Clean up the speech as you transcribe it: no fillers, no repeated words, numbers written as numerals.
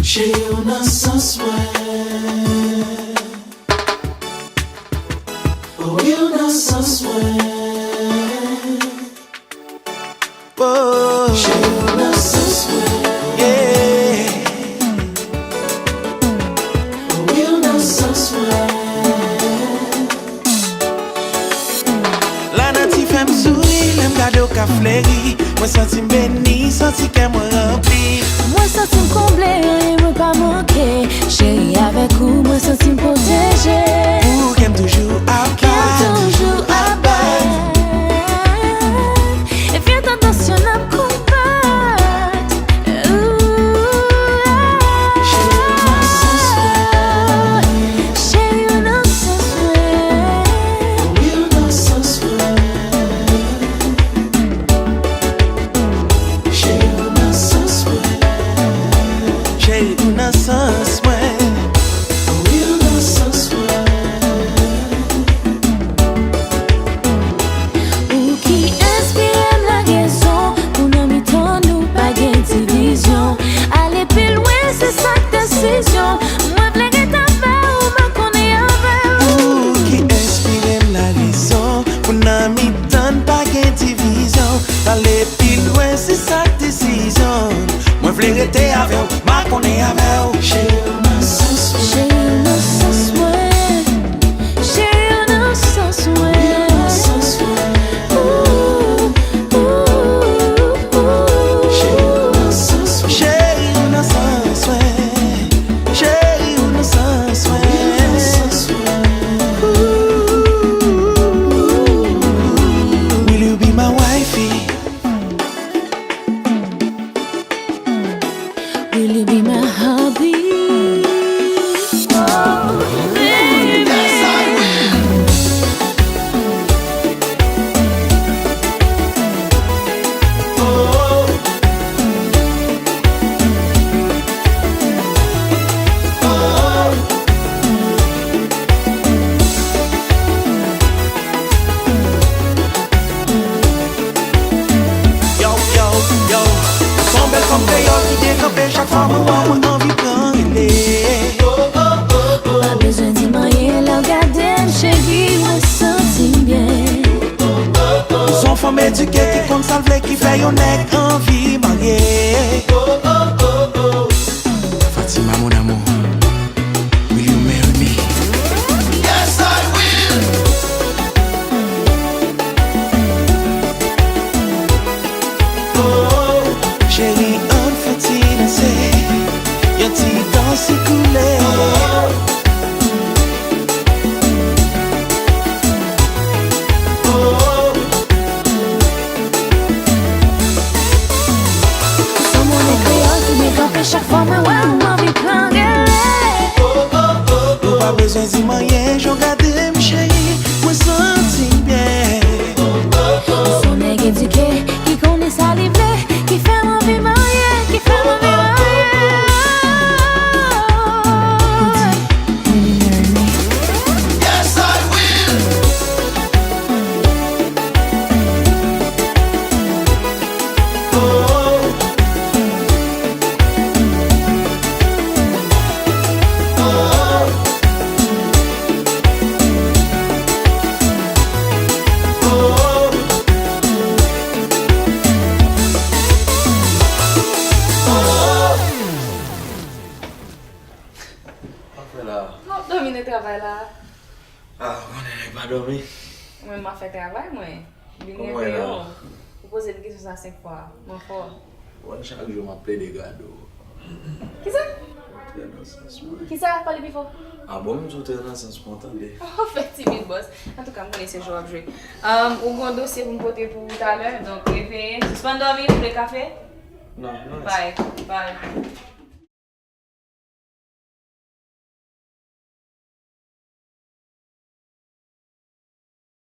Chérie, on a sans soin. Oh oui, on a sans soin. Oh, Chérie, on a sans soin. yeah. Oh oui, on a sans soin. La nati fèm souri, lèm gade ou ka fleri. Mwen senti mbeni, senti ke mwen rempli. Moi senti me combler et me pas manquer. Chérie avec vous, moi senti me protéger. Ou kem toujou Kem apat. toujours à bas. Et viens t'attention à me combattre. Chérie, on a sans soin. Oh oui, on a sans soin. Chérie, on a sans soin. Chéri, ou nan sens mwen. Oh oui, on a sans soin. Ou qui inspire la raison. Pour nous mi-temps, nous pas gain division. Aller plus loin, c'est ça que décision. Moi, v'lais que t'as fait ou ma connaît avec Ou ki inspire m la rizon. Pou nan mi tan pa gen divizyon. Pale pi lwen se sak desisyon. Mwen vle rete ave ou, ma konen ave ou. Chérie, on a sans soin. Chérie, on a sans soin. Chérie, on a sans soin. On a sans soin. Ouh, ouh, ouh. Chérie, on a sans soin. Chéri, ou nan sans soin. Chéri, ou nan sans soin. On a sans soin. Will you be my wifey? Will you be my hubby? Oh, baby. Yo, yo, yo. Son bel kom kreol ki dekampe chak fwa mwen anvi pran rele. Pas besoin d'y marier, la regarder, chérie, moi senti bien. Son fòm eduke ki kon sal vle ki fè yon nek anvi marye. Fatima mon amour, will you marry me? Yes, I will. Chéri, an foti danse, yon ti dansi koule. Son mon créole qui décampe chaque fois, mais ouais, on envie plein Ou pa bezwen di manyen, jon gade m chéri, mwen senti bien. Son nèg éduqué, qui connaît sa livre, qui fait envie marier, qui fait envie marier. Will you marry me? Yes, I will. Non, domine travail là. Ah, on est pas dormi. Moi, m'a fait travail, moi. Comment est là? Vous posez des questions à 5 fois. Mon fort. Ouais, chaque jour, je m'appelle des cadeaux. Qui ça? Très dans le sens, ouais. Qui ça? Parlez plus fort. Ah bon, je suis très dans le sens spontané. Oh, fait timide, boss. En tout cas, je connais ce jour à jouer. Ou un dossier pour me porter pour tout à l'heure. Donc, réveillez. Suspendez dormir, le café. Non, non. Bye. Bye.